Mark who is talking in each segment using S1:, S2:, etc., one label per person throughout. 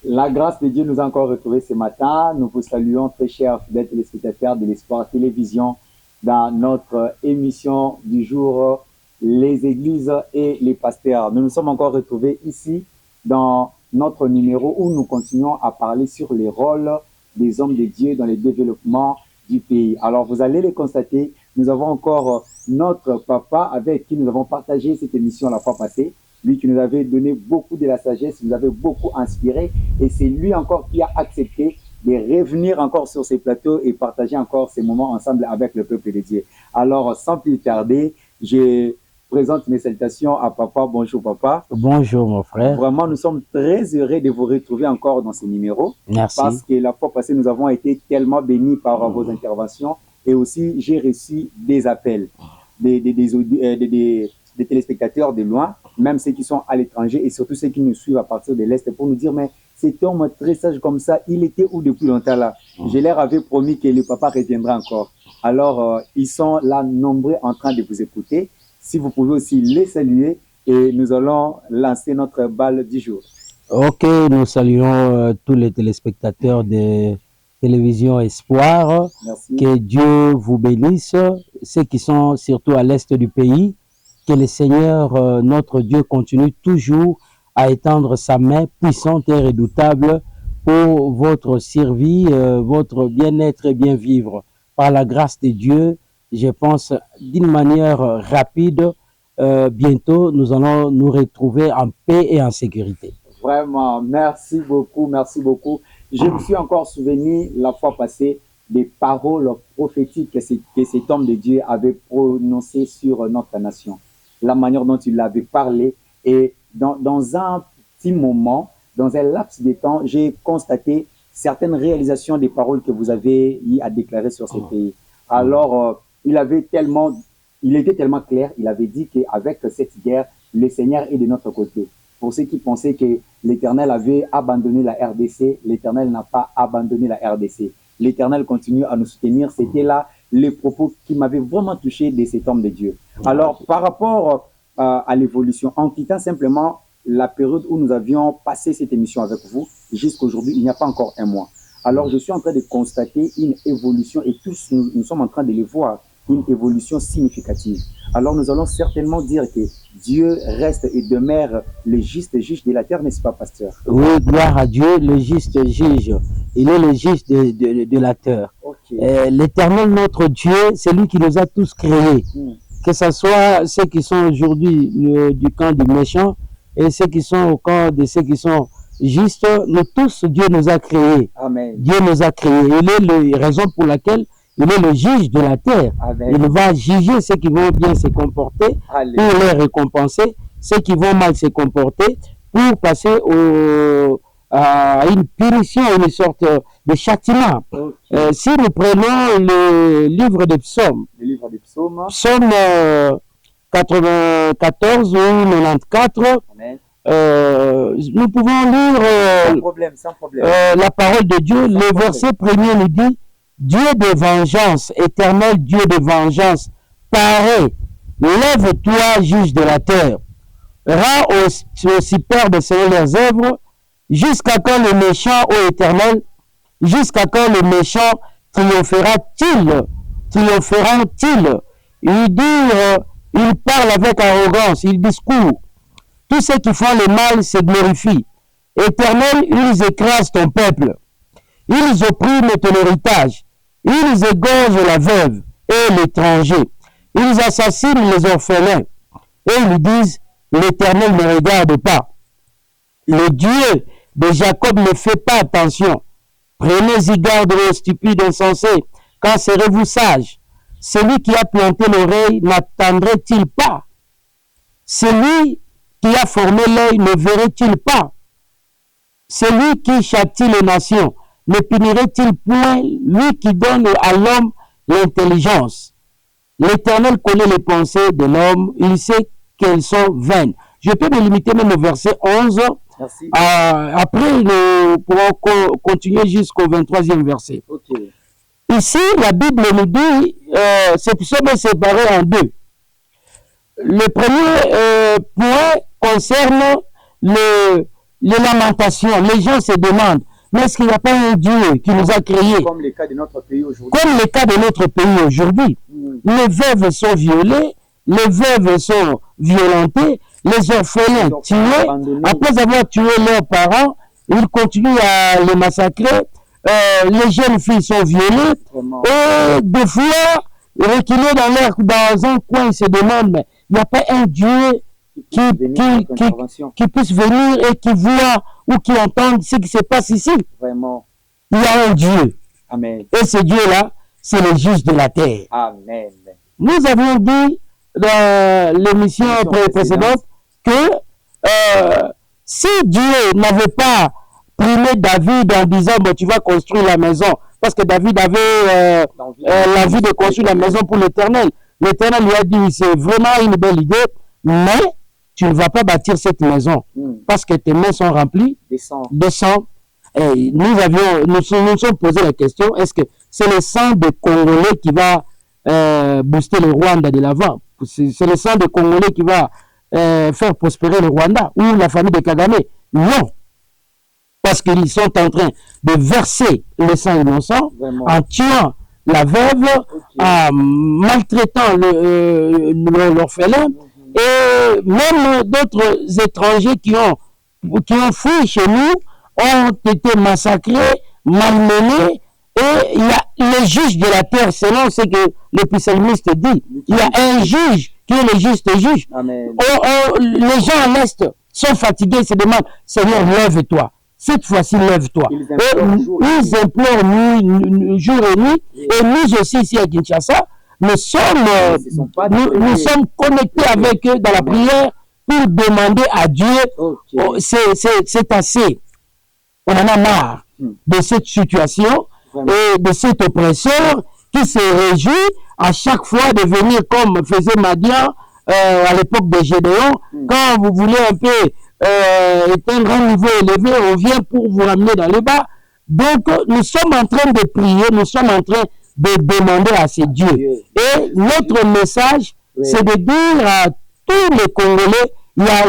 S1: La grâce de Dieu nous a encore retrouvés ce matin. Nous vous saluons, très chers fidèles téléspectateurs de l'Espoir Télévision, dans notre émission du jour, les églises et les pasteurs. Nous nous sommes encore retrouvés ici dans notre numéro où nous continuons à parler sur les rôles des hommes de Dieu dans le développement du pays. Alors, vous allez les constater, nous avons encore notre papa avec qui nous avons partagé cette émission la fois passée. Lui qui nous avait donné beaucoup de la sagesse, nous avait beaucoup inspiré, et c'est lui encore qui a accepté de revenir encore sur ces plateaux et partager encore ces moments ensemble avec le peuple de Dieu. Alors, sans plus tarder, je présente mes salutations à papa. Bonjour papa.
S2: Bonjour mon frère.
S1: Vraiment, nous sommes très heureux de vous retrouver encore dans ce numéro.
S2: Merci.
S1: Parce que la fois passée, nous avons été tellement bénis par vos interventions, et aussi j'ai reçu des appels des téléspectateurs de loin, même ceux qui sont à l'étranger et surtout ceux qui nous suivent à partir de l'Est, pour nous dire, mais cet homme très sage comme ça, il était où depuis longtemps là? Je leur avais promis que le papa reviendra encore. Alors, ils sont là nombreux en train de vous écouter. Si vous pouvez aussi les saluer, et nous allons lancer notre balle du jour.
S2: Ok, nous saluons tous les téléspectateurs de Télévision Espoir.
S1: Merci.
S2: Que Dieu vous bénisse, ceux qui sont surtout à l'Est du pays. Que le Seigneur, notre Dieu, continue toujours à étendre sa main puissante et redoutable pour votre survie, votre bien-être et bien vivre. Par la grâce de Dieu, je pense d'une manière rapide, bientôt, nous allons nous retrouver en paix et en sécurité.
S1: Vraiment, merci beaucoup, merci beaucoup. Je me suis encore souvenu la fois passée des paroles prophétiques que cet homme de Dieu avait prononcées sur notre nation. La manière dont il avait parlé, et dans un petit moment, dans un laps de temps, j'ai constaté certaines réalisations des paroles que vous avez eu à déclarer sur ces pays. Alors, il était tellement clair, il avait dit qu'avec cette guerre, le Seigneur est de notre côté. Pour ceux qui pensaient que l'Éternel avait abandonné la RDC, l'Éternel n'a pas abandonné la RDC. L'Éternel continue à nous soutenir. C'était là les propos qui m'avaient vraiment touché de cet homme de Dieu. Alors, par rapport à l'évolution, en quittant simplement la période où nous avions passé cette émission avec vous, jusqu'à aujourd'hui, il n'y a pas encore un mois. Alors, je suis en train de constater une évolution, et tous nous sommes en train de le voir, une évolution significative. Alors, nous allons certainement dire que Dieu reste et demeure le juste juge de la terre, n'est-ce pas, pasteur?
S2: Oui, gloire à Dieu, le juste juge. Il est le juge de la terre.
S1: Okay.
S2: L'Éternel, notre Dieu, c'est lui qui nous a tous créés. Que ce soit ceux qui sont aujourd'hui du camp du méchant et ceux qui sont au camp de ceux qui sont justes, nous tous, Dieu nous a créés.
S1: Amen.
S2: Dieu nous a créés. Il est la raison pour laquelle il est le juge de la terre.
S1: Amen.
S2: Il va juger ceux qui vont bien se comporter,
S1: Alléluia,
S2: pour les récompenser, ceux qui vont mal se comporter, pour passer à une punition, une sorte de châtiment.
S1: Okay.
S2: Si nous prenons le livre des psaumes, psaume 94 ou 94,
S1: Amen.
S2: Nous pouvons lire
S1: sans problème.
S2: La parole de Dieu. Le verset premier nous dit: Dieu de vengeance, éternel Dieu de vengeance, paraît, lève-toi, juge de la terre. Rends aussi peur de selon leurs œuvres, jusqu'à quand le méchant, ô éternel, jusqu'à quand le méchant triompheront-ils? Il parle avec arrogance, il discourt. Tous ceux qui font le mal se glorifient. Éternel, ils écrasent ton peuple. Ils oppriment ton héritage. Ils égorgent la veuve et l'étranger. Ils assassinent les orphelins. Et ils disent: l'Éternel ne regarde pas. Le Dieu de Jacob ne fait pas attention. Prenez-y garde aux stupides insensés. Quand serez-vous sages? Celui qui a planté l'oreille n'attendrait-il pas? Celui qui a formé l'œil ne verrait-il pas? Celui qui châtie les nations ne punirait-il point? Lui qui donne à l'homme l'intelligence. L'Éternel connaît les pensées de l'homme, il sait qu'elles sont vaines. Je peux me limiter même au verset 11.
S1: Merci.
S2: Après, nous pourrons continuer jusqu'au 23e verset.
S1: Okay.
S2: Ici, la Bible nous dit, ce psaume est séparé en deux. Le premier point concerne les lamentations. Les gens se demandent, mais est-ce qu'il n'y a pas un Dieu qui nous a créés?
S1: Comme le cas de notre pays aujourd'hui.
S2: Comme le cas de notre pays aujourd'hui. Les veuves sont violées, les veuves sont violentées, les orphelins tués. Après avoir tué leurs parents, ils continuent à les massacrer. Les jeunes filles sont violées.
S1: Vraiment.
S2: Et des fois, reculés dans un coin, ils se demandent, mais il n'y a pas un Dieu qui puisse venir et qui voit ou qui entende ce qui se passe ici.
S1: Vraiment.
S2: Il y a un Dieu.
S1: Amen.
S2: Et ce Dieu-là, c'est le juge de la terre.
S1: Amen.
S2: Nous avions dit dans l'émission précédente que si Dieu n'avait pas primé David en disant bon, tu vas construire la maison, parce que David avait l'envie de construire la maison pour l'Éternel. L'Éternel lui a dit c'est vraiment une belle idée, mais tu ne vas pas bâtir cette maison parce que tes mains sont remplies de sang. Et nous nous sommes posé la question, est-ce que c'est le sang des Congolais qui va booster le Rwanda de l'avant? C'est le sang des Congolais qui va faire prospérer le Rwanda ou la famille de Kagame? Non. Parce qu'ils sont en train de verser le sang innocent en tuant la veuve, en maltraitant l'orphelin et même d'autres étrangers qui ont fui chez nous ont été massacrés, malmenés, et il y a le juge de la terre, selon ce que le psalmiste dit. Il y a un juge qui est le juste juge. Les gens à l'Est sont fatigués, se demandent, Seigneur, lève-toi. Cette fois-ci, lève-toi. Ils implorent jour et nuit, et nous aussi ici à Kinshasa, nous sommes connectés avec eux dans la prière pour demander à Dieu, c'est assez. On en a marre de cette situation et de cet oppresseur qui se réjouit à chaque fois de venir comme faisait Madian à l'époque de Gédéon. Quand vous voulez un peu éteindre un niveau élevé, on vient pour vous ramener dans le bas. Donc nous sommes en train de prier, nous sommes en train de demander à ces dieux. Et notre message, c'est de dire à tous les Congolais, il y a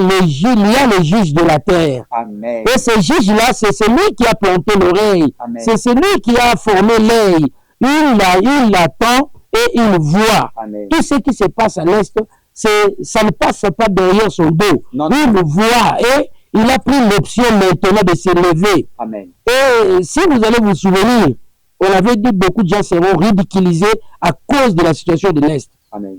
S2: le juge de la terre.
S1: Amen.
S2: Et ce juge-là, c'est celui qui a planté l'oreille. C'est celui qui a formé l'œil. Il attend et il voit. Amen. Tout ce qui se passe à l'Est, ça ne passe pas derrière son dos. Non. Il voit et il a pris l'option maintenant de se lever. Amen. Et si vous allez vous souvenir, on avait dit beaucoup de gens seront ridiculisés à cause de la situation de l'Est.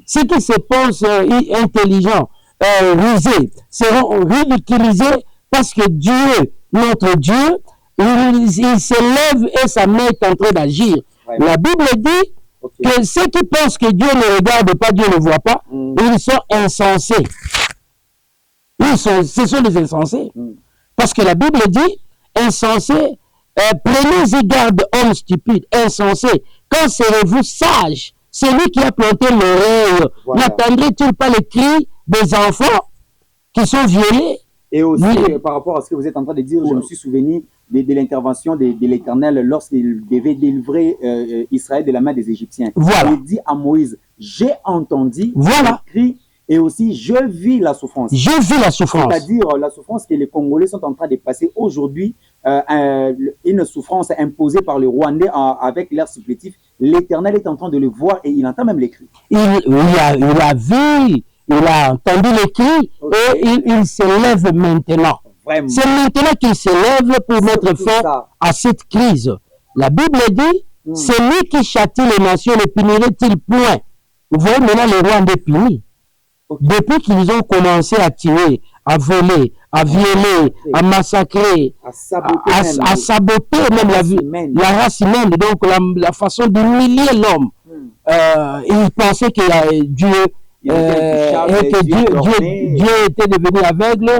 S2: Ceux qui se pensent intelligents, rusés, seront ridiculisés parce que Dieu, notre Dieu, il se lève et sa main est en train d'agir. La Bible dit que ceux qui pensent que Dieu ne regarde pas, Dieu ne voit pas, ils sont insensés. Ce sont des insensés. Parce que la Bible dit, insensés, prenez-y garde, hommes stupides, insensés. Quand serez-vous sages? Celui qui a planté l'oreille, n'attendrait-il pas les cris des enfants qui sont violés?
S1: Et aussi, par rapport à ce que vous êtes en train de dire, je me suis souvenu de l'intervention de l'Éternel lorsqu'il devait délivrer Israël de la main des Égyptiens. Il dit à Moïse, j'ai entendu le cri et aussi je vis la souffrance.
S2: Je vis la souffrance.
S1: C'est-à-dire la souffrance que les Congolais sont en train de passer aujourd'hui, une souffrance imposée par les Rwandais avec l'air supplétif. L'Éternel est en train de le voir et il entend même les cris.
S2: Il a vu, il a entendu les cris et il se lève maintenant. C'est maintenant qu'il se lève pour mettre fin à cette crise. La Bible dit, c'est lui qui châtie les nations, ne punirait-il point? Vous voyez maintenant les Rwandais punis. Depuis qu'ils ont commencé à tuer, à voler, à violer, à massacrer, à saboter même la race humaine, donc la façon d'humilier l'homme. Ils pensaient que Dieu était devenu aveugle,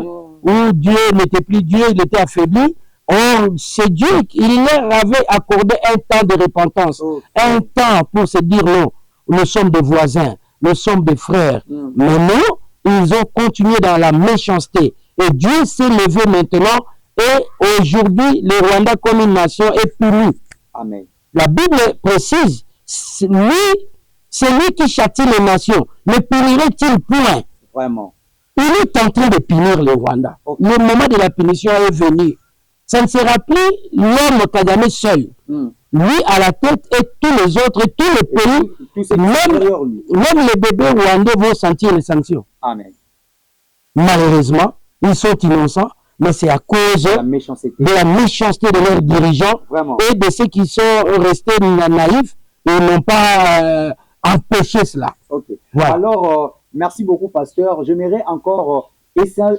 S2: ou Dieu n'était plus Dieu, il était affaibli. Or, c'est Dieu, il leur avait accordé un temps de repentance, un temps pour se dire non, nous sommes des voisins, nous sommes des frères. Mais non, ils ont continué dans la méchanceté. Et Dieu s'est levé maintenant et aujourd'hui, le Rwanda comme une nation est puni.
S1: Amen.
S2: La Bible précise, c'est lui qui châtie les nations. Ne punirait-il point?
S1: Vraiment.
S2: Il est en train de punir le Rwanda.
S1: Okay.
S2: Le moment de la punition est venu. Ça ne sera plus l'homme Kagame seul. Lui à la tête et tous les autres, et tous les pays, même les bébés rwandais vont sentir les sanctions.
S1: Amen.
S2: Malheureusement, ils sont innocents, mais c'est à cause de la méchanceté de leurs dirigeants.
S1: Vraiment.
S2: Et de ceux qui sont restés naïfs et n'ont pas empêché cela.
S1: Okay.
S2: Voilà.
S1: Alors, merci beaucoup, pasteur. J'aimerais encore essayer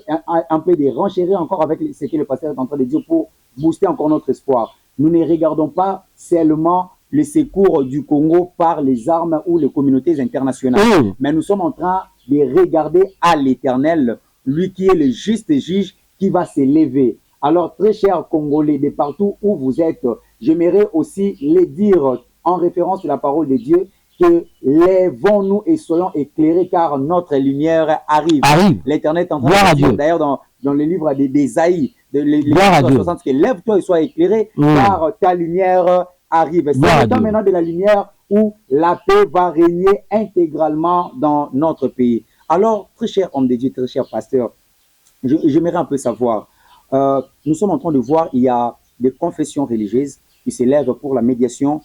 S1: un peu de renchérir encore avec ce que le pasteur est en train de dire pour booster encore notre espoir. Nous ne regardons pas seulement le secours du Congo par les armes ou les communautés internationales, mais nous sommes en train de regarder à l'Éternel, lui qui est le juste juge, qui va se lever. Alors, très chers Congolais, de partout où vous êtes, j'aimerais aussi les dire en référence à la parole de Dieu que lèvons-nous et soyons éclairés car notre lumière arrive. L'Éternel est en train de dire, d'ailleurs dans le livre d'Ésaïe, l'Ésaïe 60, que lève-toi et sois éclairé car ta lumière arrive. C'est le temps maintenant de la lumière où la paix va régner intégralement dans notre pays. Alors, très cher homme de Dieu, très cher pasteur, j'aimerais un peu savoir, nous sommes en train de voir, il y a des confessions religieuses qui s'élèvent pour la médiation,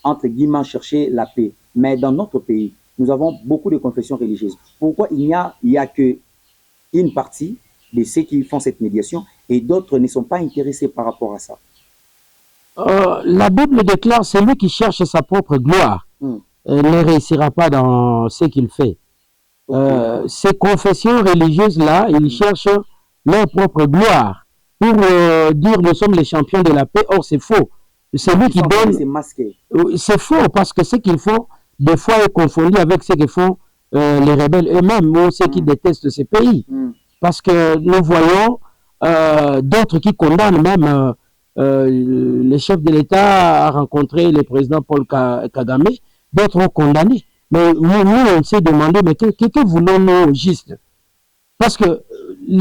S1: entre guillemets, chercher la paix. Mais dans notre pays, nous avons beaucoup de confessions religieuses. Pourquoi il n'y a que une partie de ceux qui font cette médiation et d'autres ne sont pas intéressés par rapport à ça?
S2: La Bible déclare, celui qui cherche sa propre gloire ne réussira pas dans ce qu'il fait. Ces confessions religieuses-là, ils cherchent leur propre gloire pour dire nous sommes les champions de la paix. Or, c'est faux. C'est lui qui donne. C'est faux parce que ce qu'ils font, des fois, est confondu avec ce que font les rebelles eux-mêmes ou ceux qui détestent ces pays. Parce que nous voyons d'autres qui condamnent même. Le chef de l'État a rencontré le président Paul Kagame. D'autres ont condamné. Mais nous, on s'est demandé, mais que voulons-nous juste? Parce que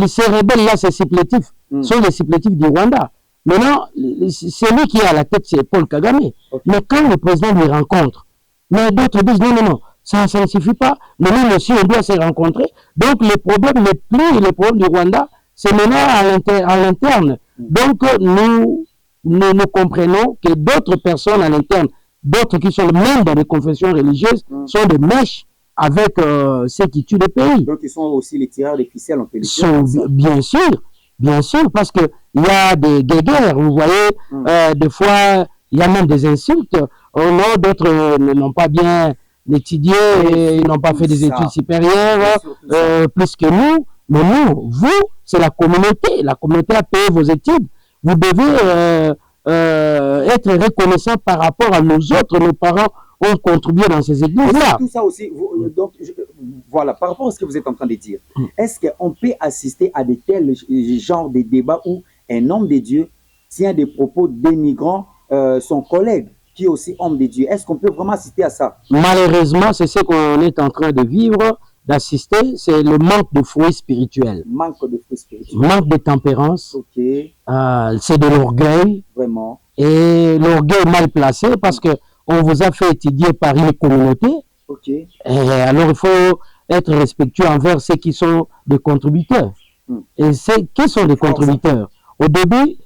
S2: ces rebelles-là, ces supplétifs, sont les supplétifs du Rwanda. Maintenant, celui qui est à la tête, c'est Paul Kagame. Mais quand le président les rencontre, mais d'autres disent non, ça ne suffit pas. Mais nous aussi, on doit se rencontrer. Donc, le problème n'est plus le problème du Rwanda, c'est maintenant à l'interne. Donc, nous comprenons que d'autres personnes à l'interne, d'autres qui sont même dans les confessions religieuses, sont des mèches avec ceux qui tuent le pays.
S1: Donc, ils sont aussi les tireurs des ficelles, on peut le dire.
S2: Bien sûr, parce qu'il y a des guerres, vous voyez, des fois, il y a même des insultes. D'autres n'ont pas bien étudié, et n'ont pas fait des études supérieures, plus que nous. Mais nous, vous, c'est la communauté. La communauté a payé vos études. Vous devez être reconnaissant par rapport à nos autres. Nos parents ont contribué dans ces églises-là.
S1: Tout ça aussi, donc, voilà, par rapport à ce que vous êtes en train de dire, est-ce qu'on peut assister à de tels genres de débats où un homme de Dieu tient des propos dénigrant son collègue qui est aussi homme de Dieu? Est-ce qu'on peut vraiment assister à ça?
S2: Malheureusement, c'est ce qu'on est en train de vivre, d'assister, c'est le manque de fruits spirituels.
S1: Manque de fruits spirituels.
S2: Manque de tempérance. C'est de l'orgueil.
S1: Vraiment.
S2: Et l'orgueil mal placé parce que on vous a fait étudier par une communauté. Et alors, il faut être respectueux envers ceux qui sont des contributeurs. Et qui sont des contributeurs? Au début,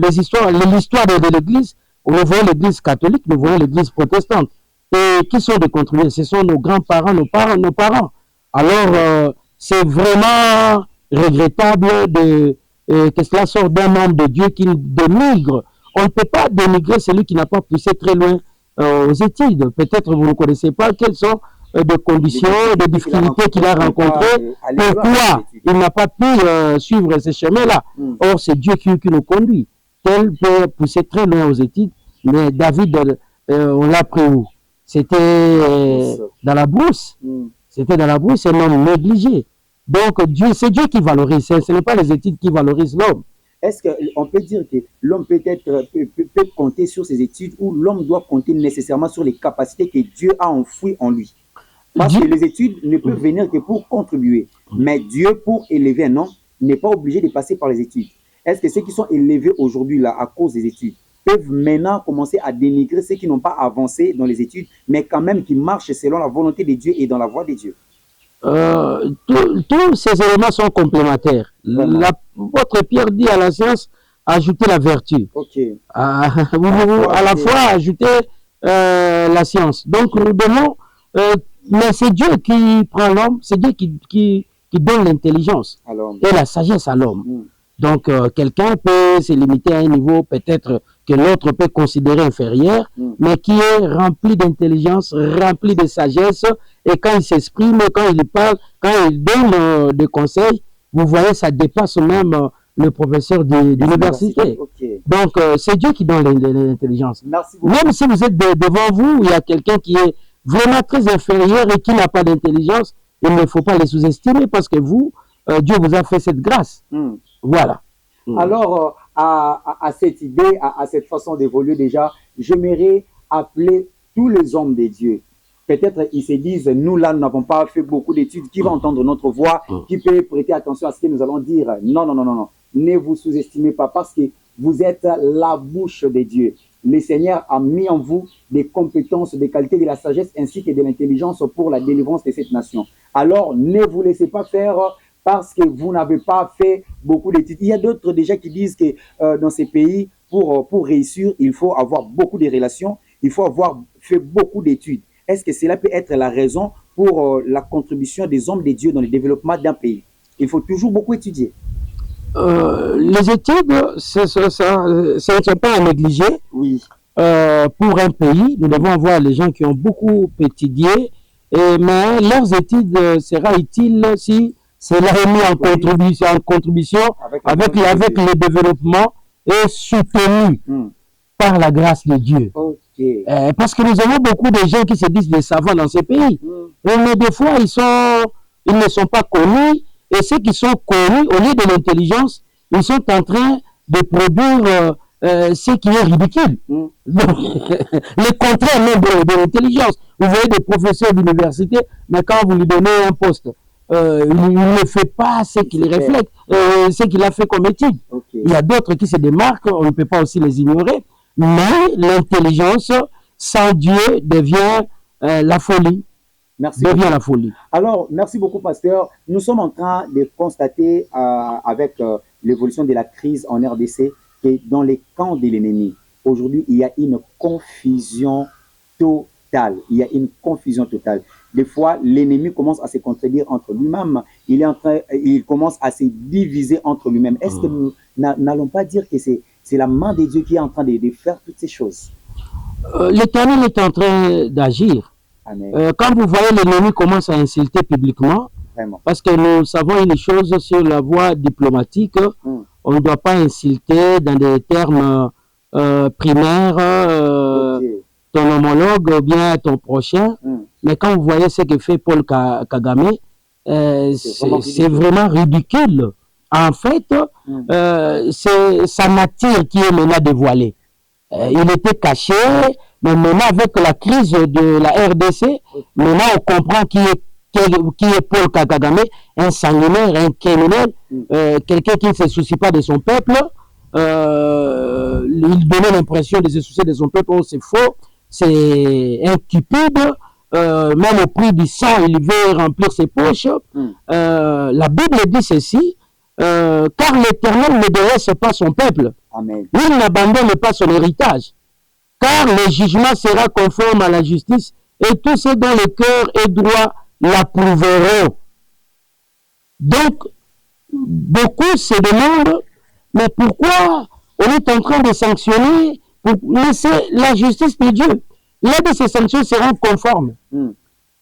S2: l'histoire de l'Église, on voit l'Église catholique, nous voyons l'Église protestante. Et qui sont des contributeurs? Ce sont nos grands-parents, nos parents. Alors, c'est vraiment regrettable que cela sorte d'un homme de Dieu qui dénigre. On ne peut pas dénigrer celui qui n'a pas poussé très loin aux études. Peut-être vous ne connaissez pas quelles sont des conditions, des difficultés qu'il a rencontrées. Pourquoi il n'a pas pu suivre ce chemin-là? Or, c'est Dieu qui nous conduit. Tel peut pousser très loin aux études, mais David, on l'a pris où? C'était dans la brousse. C'était dans la brousse, c'est un homme négligé. Donc, c'est Dieu qui valorise, ce n'est pas les études qui valorisent l'homme.
S1: Est-ce qu'on peut dire que l'homme peut compter sur ses études ou l'homme doit compter nécessairement sur les capacités que Dieu a enfouies en lui? Parce que les études ne peuvent venir que pour contribuer. Mais Dieu, pour élever un homme, n'est pas obligé de passer par les études. Est-ce que ceux qui sont élevés aujourd'hui là à cause des études peuvent maintenant commencer à dénigrer ceux qui n'ont pas avancé dans les études, mais quand même qui marchent selon la volonté de Dieu et dans la voie de Dieu?
S2: Tous ces éléments sont complémentaires. Votre Pierre dit à la science, ajouter la vertu.
S1: Okay.
S2: À la fois, ajouter la science. Donc, nous devons... mais c'est Dieu qui prend l'homme, c'est Dieu qui donne l'intelligence et la sagesse à l'homme. Donc, quelqu'un peut se limiter à un niveau peut-être que l'autre peut considérer inférieur, mais qui est rempli d'intelligence, rempli de sagesse, et quand il s'exprime, quand il parle, quand il donne des conseils, vous voyez, ça dépasse même le professeur d'université. Okay. Donc, c'est Dieu qui donne l'intelligence. Même si vous êtes devant vous, il y a quelqu'un qui est vraiment très inférieur et qui n'a pas d'intelligence, il ne faut pas les sous-estimer parce que vous, Dieu vous a fait cette grâce. Voilà.
S1: Alors, à cette idée, à cette façon d'évoluer déjà, j'aimerais appeler tous les hommes de Dieu. Peut-être ils se disent, nous là, nous n'avons pas fait beaucoup d'études. Qui va entendre notre voix? Qui peut prêter attention à ce que nous allons dire? Non, non, non, non, non. Ne vous sous-estimez pas parce que vous êtes la bouche de Dieu. Le Seigneur a mis en vous des compétences, des qualités, de la sagesse ainsi que de l'intelligence pour la délivrance de cette nation. Alors, ne vous laissez pas faire parce que vous n'avez pas fait beaucoup d'études. Il y a d'autres déjà qui disent que dans ces pays, pour réussir, il faut avoir beaucoup de relations, il faut avoir fait beaucoup d'études. Est-ce que cela peut être la raison pour la contribution des hommes de Dieu dans le développement d'un pays? Il faut toujours beaucoup étudier.
S2: Les études, ce ne sont pas à négliger.
S1: Oui.
S2: Pour un pays, nous devons avoir les gens qui ont beaucoup étudié, mais leurs études sera utile si cela est mis en contribution avec le développement et soutenu par la grâce de Dieu.
S1: Okay.
S2: Parce que nous avons beaucoup de gens qui se disent des savants dans ces pays, mais des fois ils ne sont pas connus, et ceux qui sont connus, au lieu de l'intelligence, ils sont en train de produire ce qui est ridicule. Donc, le contraire même de l'intelligence. Vous voyez des professeurs d'université, mais quand vous lui donnez un poste, il ne fait pas ce qu'il reflète, ce qu'il a fait comme étude. Okay. Il y a d'autres qui se démarquent, on ne peut pas aussi les ignorer, mais l'intelligence sans Dieu devient la folie.
S1: Merci.
S2: Devient la folie.
S1: Alors, merci beaucoup, pasteur. Nous sommes en train de constater avec l'évolution de la crise en RDC que dans les camps de l'ennemi, aujourd'hui, il y a une confusion totale. Il y a une confusion totale. Des fois, l'ennemi commence à se contredire entre lui-même. Il commence à se diviser entre lui-même. Est-ce que nous n'allons pas dire que c'est la main de Dieu qui est en train de faire toutes ces choses?
S2: L'Éternel est en train d'agir. Quand vous voyez l'ennemi commence à insulter publiquement, vraiment, parce que nous savons une chose sur la voie diplomatique, on ne doit pas insulter dans des termes primaires ton homologue ou bien ton prochain, mais quand vous voyez ce que fait Paul Kagame, c'est vraiment ridicule. En fait, c'est sa nature qui est maintenant dévoilée. Il était caché, mais maintenant avec la crise de la RDC, maintenant on comprend qui est Paul Kagame, un sanguinaire, un criminel, quelqu'un qui ne se soucie pas de son peuple. Il donnait l'impression de se soucier de son peuple. Oh, c'est faux, c'est un cupide. Même au prix du sang, il veut remplir ses poches. La Bible dit ceci, car l'Éternel ne délaisse pas son peuple.
S1: Amen.
S2: Il n'abandonne pas son héritage, car le jugement sera conforme à la justice, et tous ceux dont le cœur est droit l'approuveront. Donc, beaucoup se demandent, mais pourquoi on est en train de sanctionner pour laisser la justice de Dieu? Là, de ces sanctions seront conformes.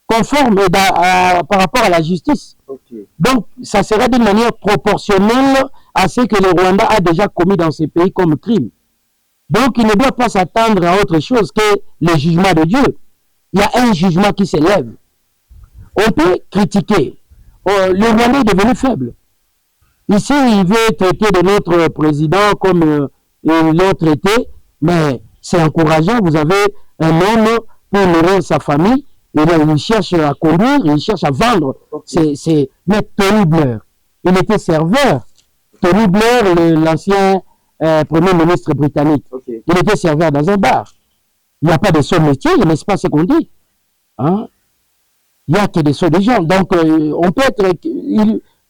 S2: Conformes par rapport à la justice.
S1: Okay.
S2: Donc, ça sera d'une manière proportionnelle à ce que le Rwanda a déjà commis dans ces pays comme crime. Donc, il ne doit pas s'attendre à autre chose que le jugement de Dieu. Il y a un jugement qui s'élève. On peut critiquer. Le Rwanda est devenu faible. Ici, il veut traiter de notre président comme ils l'ont traité, mais c'est encourageant. Vous avez un homme pour nourrir sa famille, et là, il cherche à conduire, il cherche à vendre. Okay. Mais Tony Blair, il était serveur. Tony Blair, l'ancien premier ministre britannique, okay, il était serveur dans un bar. Il n'y a pas de son métier, n'est-ce pas ce qu'on dit? Hein? Il n'y a que des solutions. Donc, on peut être...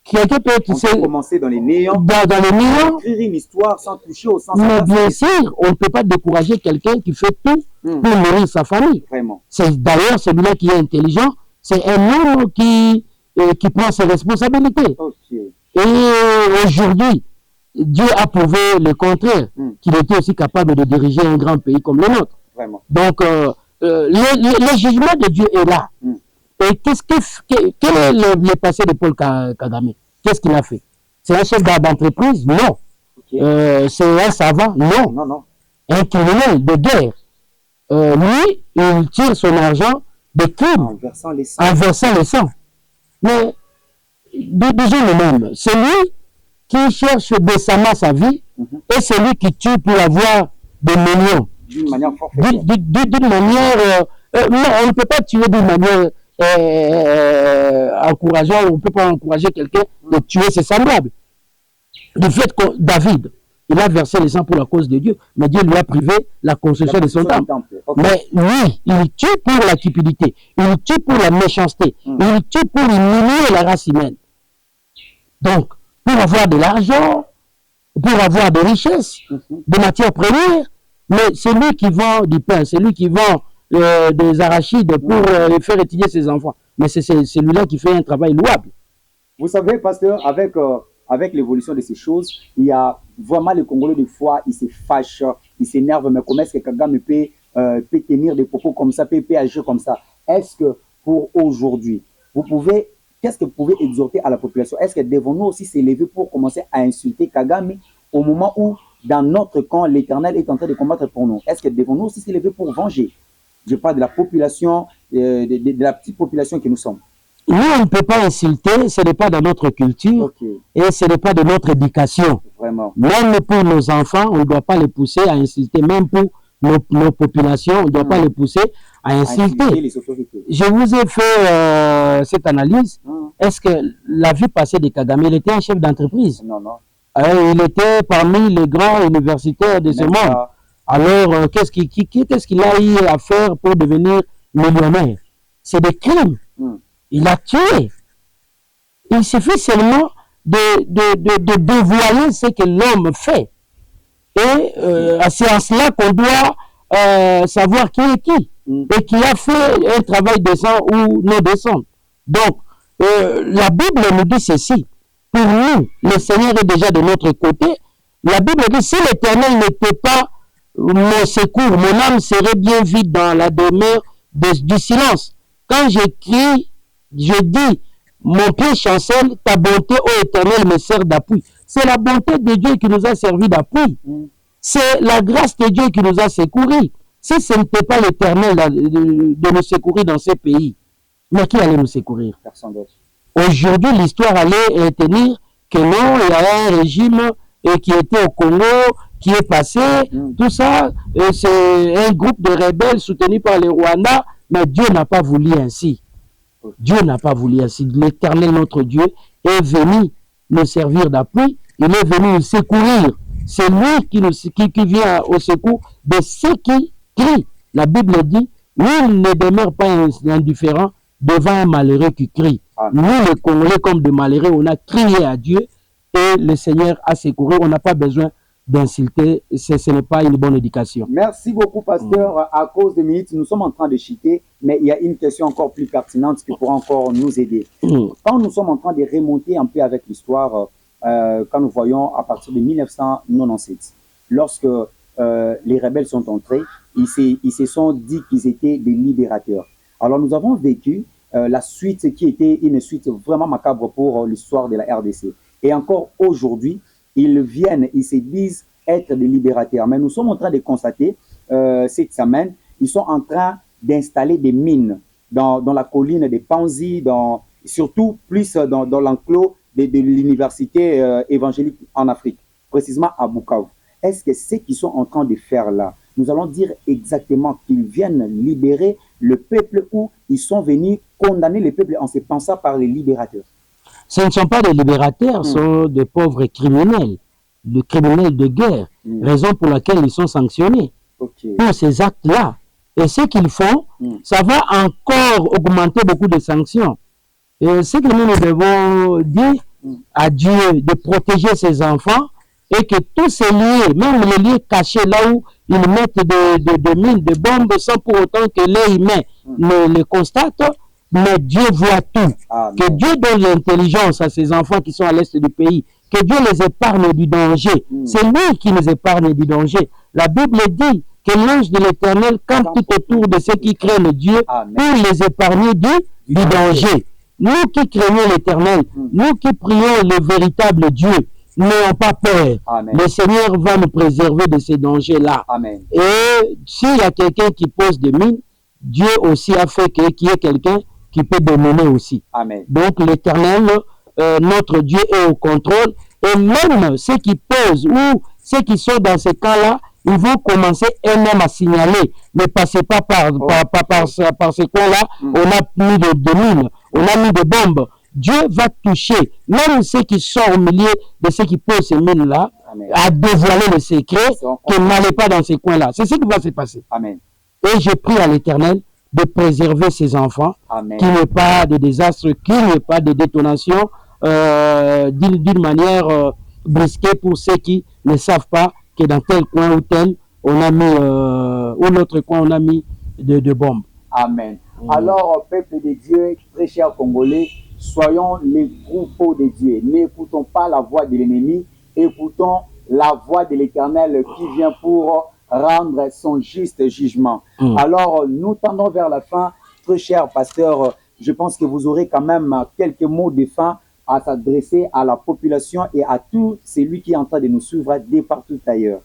S2: Quelqu'un peut être...
S1: On peut commencer dans les néants.
S2: Dans les néants.
S1: Écrire une histoire sans toucher au sens.
S2: Mais bien sûr, on ne peut pas décourager quelqu'un qui fait tout pour nourrir sa famille.
S1: Vraiment.
S2: C'est d'ailleurs celui-là qui est intelligent. C'est un homme qui prend ses responsabilités.
S1: Okay.
S2: Et aujourd'hui, Dieu a prouvé le contraire, qu'il était aussi capable de diriger un grand pays comme le nôtre.
S1: Vraiment.
S2: Donc, le jugement de Dieu est là. Et quel est le passé de Paul Kagame? Qu'est-ce qu'il a fait? C'est un chef d'entreprise? Non. Okay. C'est un savant? Non.
S1: Non, non.
S2: Un criminel de guerre. Lui, il tire son argent de crimes
S1: en versant les
S2: sangs. Mais disons le même. C'est lui qui cherche décemment sa vie et c'est lui qui tue pour avoir des millions.
S1: D'une manière forfaitaire.
S2: D'une manière... non, on ne peut pas tuer d'une manière encourageante. On ne peut pas encourager quelqu'un de tuer ses semblables. Du fait que David, il a versé le sang pour la cause de Dieu, mais Dieu lui a privé la construction de son temple. Okay. Mais lui, il tue pour la cupidité, il tue pour la méchanceté, il tue pour humilier la race humaine. Donc, pour avoir de l'argent, pour avoir des richesses, des matières premières, mais c'est lui qui vend du pain, c'est lui qui vend des arachides pour faire étudier ses enfants. Mais c'est celui-là qui fait un travail louable.
S1: Vous savez, pasteur, avec l'évolution de ces choses, il y a vraiment les Congolais, des fois, ils se fâchent, ils s'énervent, mais comment est-ce que Kagame peut tenir des propos comme ça, peut agir comme ça? Est-ce que pour aujourd'hui, qu'est-ce que vous pouvez exhorter à la population? Est-ce que devons-nous aussi s'élever pour commencer à insulter Kagame au moment où, dans notre camp, l'Éternel est en train de combattre pour nous? Est-ce que devons-nous aussi s'élever pour venger? Je parle de la population, de la petite population que nous sommes.
S2: Nous, on ne peut pas insulter, ce n'est pas dans notre culture et ce n'est pas de notre éducation.
S1: Vraiment.
S2: Même pour nos enfants, on ne doit pas les pousser à insulter. Même pour nos populations, on ne doit pas les pousser à insulter.
S1: Les autorités.
S2: Je vous ai fait cette analyse. Est-ce que la vie passée de Kagame, il était un chef d'entreprise?
S1: Non, non.
S2: Il était parmi les grands universitaires de ce monde. Alors, qu'est-ce qu'il a eu à faire pour devenir millionnaire? C'est des crimes. Il a tué. Il suffit seulement de dévoiler ce que l'homme fait. Et c'est à cela qu'on doit savoir qui est qui. Et qui a fait un travail décent ou non décent. Donc, la Bible nous dit ceci. Pour nous, le Seigneur est déjà de notre côté. La Bible dit, si l'Éternel n'était pas mon secours, mon âme serait bien vide dans la demeure du silence. Quand j'écris, je dis, mon pied chancelle, ta bonté, ô Éternel, me sert d'appui. C'est la bonté de Dieu qui nous a servi d'appui. C'est la grâce de Dieu qui nous a secourus. Si ce n'était pas l'Éternel de nous secourir dans ces pays, mais qui allait nous secourir?
S1: Personne d'autre.
S2: Aujourd'hui, l'histoire allait tenir que non, il y a un régime qui était au Congo, qui est passé, tout ça, c'est un groupe de rebelles soutenus par les Rwandais, mais Dieu n'a pas voulu ainsi. Dieu n'a pas voulu ainsi. L'Éternel, notre Dieu, est venu nous servir d'appui, il est venu nous secourir. C'est lui qui vient au secours de ceux qui crient. La Bible dit, nul ne demeure pas indifférent devant un malheureux qui crie. Nous, les Congolais, comme des malheureux, on a crié à Dieu et le Seigneur a secouru. On n'a pas besoin d'insulter, ce n'est pas une bonne éducation.
S1: Merci beaucoup, pasteur. À cause de minutes, nous sommes en train de chuter, mais il y a une question encore plus pertinente qui pourra encore nous aider. Quand nous sommes en train de remonter un peu avec l'histoire, quand nous voyons à partir de 1997, lorsque les rebelles sont entrés, ils se sont dit qu'ils étaient des libérateurs. Alors nous avons vécu la suite qui était une suite vraiment macabre pour l'histoire de la RDC. Et encore aujourd'hui, ils se disent être des libérateurs. Mais nous sommes en train de constater cette semaine, ils sont en train d'installer des mines dans la colline des Panzi, surtout plus dans l'enclos de l'université évangélique en Afrique, précisément à Bukavu. Est-ce que ce qu'ils sont en train de faire là, nous allons dire exactement qu'ils viennent libérer le peuple ou ils sont venus condamner le peuple en se pensant par les libérateurs?
S2: Ce ne sont pas des libérateurs, ce sont des pauvres criminels, des criminels de guerre, raison pour laquelle ils sont sanctionnés. Pour ces actes-là, et ce qu'ils font, ça va encore augmenter beaucoup de sanctions. Et ce que nous devons dire à Dieu, de protéger ses enfants, et que tous ces lieux, même les lieux cachés, là où ils mettent de mines, de bombes, sans pour autant que l'œil humain ne les constate, mais Dieu voit tout.
S1: Amen.
S2: Que Dieu donne l'intelligence à ces enfants qui sont à l'est du pays. Que Dieu les épargne du danger. C'est lui qui les épargne du danger. La Bible dit que l'ange de l'Éternel campe tout autour de ceux qui craignent Dieu pour les épargner du danger. Nous qui craignons l'Éternel, nous qui prions le véritable Dieu, n'ayons pas peur.
S1: Amen.
S2: Le Seigneur va nous préserver de ces dangers-là.
S1: Amen.
S2: Et s'il y a quelqu'un qui pose des mines, Dieu aussi a fait qu'il y ait quelqu'un qui peut dominer aussi.
S1: Amen.
S2: Donc l'Éternel, notre Dieu, est au contrôle. Et même ceux qui posent ou ceux qui sont dans ces cas-là, ils vont commencer eux-mêmes à signaler. Ne passez pas par ces coins-là. On a mis de mines, on a mis des bombes. Dieu va toucher même ceux qui sont au milieu de ceux qui posent ces mines-là, à dévoiler le secret, que n'allez pas dans ces coins-là. C'est ce qui va se passer.
S1: Amen.
S2: Et je prie à l'Éternel de préserver ses enfants, qu'il n'y ait pas de désastre, qu'il n'y ait pas de détonation d'une manière brisquée pour ceux qui ne savent pas que dans tel coin ou tel, on a mis, ou l'autre coin, on a mis de bombes.
S1: Amen. Alors, peuple de Dieu, très chers Congolais, soyons les troupeaux de Dieu. N'écoutons pas la voix de l'ennemi, écoutons la voix de l'Éternel qui vient pour rendre son juste jugement. Alors, nous tendons vers la fin. Très cher pasteur, je pense que vous aurez quand même quelques mots de fin à s'adresser à la population et à tout celui qui est en train de nous suivre de partout ailleurs.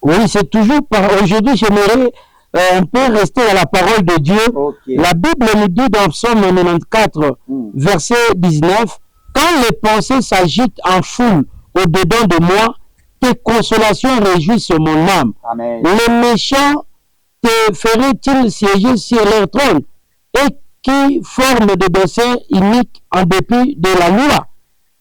S2: Oui, c'est toujours par aujourd'hui, j'aimerais un peu rester à la parole de Dieu.
S1: Okay.
S2: La Bible nous dit dans Psaume 94, verset 19, « Quand les pensées s'agitent en foule au-dedans de moi, tes consolations réjouissent mon âme.
S1: Amen.
S2: Les méchants te feraient-ils siéger sur leur trône et qui forment des desseins iniques en dépit de la loi?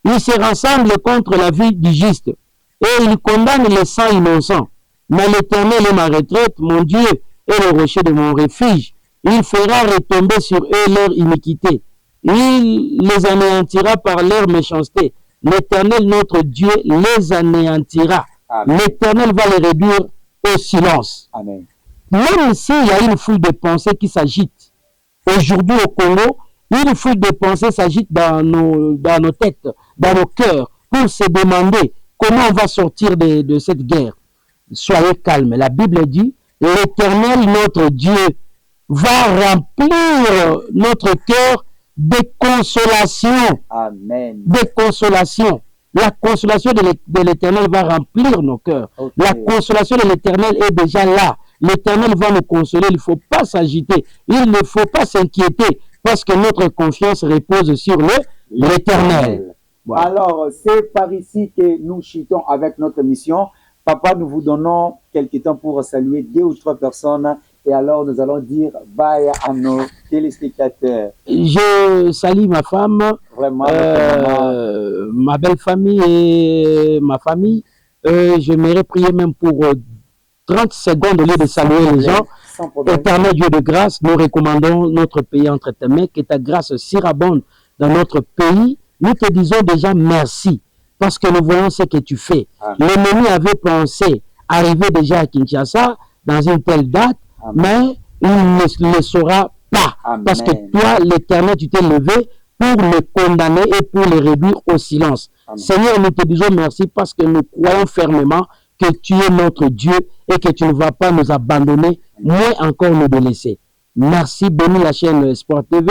S2: Ils se rassemblent contre la vie du juste et ils condamnent les sangs innocents. Mais l'Éternel est ma retraite, mon Dieu est le rocher de mon refuge. Il fera retomber sur eux leur iniquité. Il les anéantira par leur méchanceté. L'Éternel, notre Dieu, les anéantira. L'Éternel va les réduire au silence.
S1: Amen.
S2: Même s'il y a une foule de pensées qui s'agitent, aujourd'hui au Congo, une foule de pensées s'agite dans nos têtes, dans nos cœurs, pour se demander comment on va sortir de cette guerre. Soyez calmes. La Bible dit, l'Éternel, notre Dieu, va remplir notre cœur de consolation.
S1: Amen.
S2: De consolation. La consolation de l'Éternel va remplir nos cœurs. Okay. La consolation de l'Éternel est déjà là. L'Éternel va nous consoler. Il ne faut pas s'agiter. Il ne faut pas s'inquiéter parce que notre confiance repose sur l'Éternel.
S1: Voilà. Alors, c'est par ici que nous chutons avec notre mission. Papa, nous vous donnons quelques temps pour saluer 2 ou 3 personnes et alors nous allons dire bye à nos téléspectateurs.
S2: Je salue ma femme,
S1: vraiment,
S2: ma belle famille et ma famille. J'aimerais prier même pour 30 secondes au lieu de saluer les gens. Éternel Dieu de grâce, nous recommandons notre pays entre tes mains, que ta grâce surabonde dans notre pays. Nous te disons déjà merci. Parce que nous voyons ce que tu fais. L'ennemi avait pensé arriver déjà à Kinshasa dans une telle date, mais il ne le saura pas. Amen. Parce que toi, l'Éternel, tu t'es levé pour le condamner et pour le réduire au silence. Amen. Seigneur, nous te disons merci parce que nous croyons fermement que tu es notre Dieu et que tu ne vas pas nous abandonner, moins encore nous délaisser. Merci, bénis la chaîne Sport TV,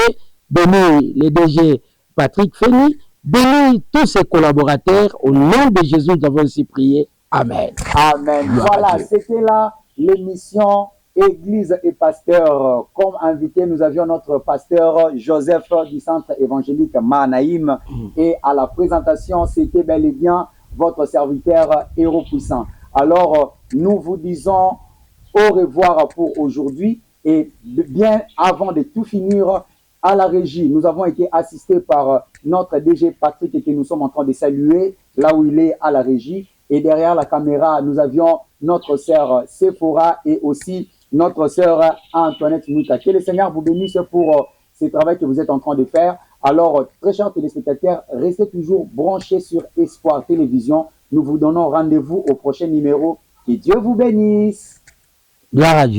S2: bénis le DG Patrick Feni, bénis tous ses collaborateurs. Au nom de Jésus, nous avons aussi prié. Amen.
S1: Amen. Voilà, c'était là l'émission Église et Pasteur. Comme invité, nous avions notre pasteur Joseph du centre évangélique Manaïm. Et à la présentation, c'était bel et bien votre serviteur Héros Puissant. Alors, nous vous disons au revoir pour aujourd'hui. Et bien avant de tout finir, à la régie, nous avons été assistés par notre DG Patrick et que nous sommes en train de saluer là où il est à la régie. Et derrière la caméra, nous avions notre sœur Sephora et aussi notre sœur Antoinette Mouta. Que le Seigneur vous bénisse pour ce travail que vous êtes en train de faire. Alors, très chers téléspectateurs, restez toujours branchés sur Espoir Télévision. Nous vous donnons rendez-vous au prochain numéro. Que Dieu vous bénisse.
S2: Gloire à Dieu.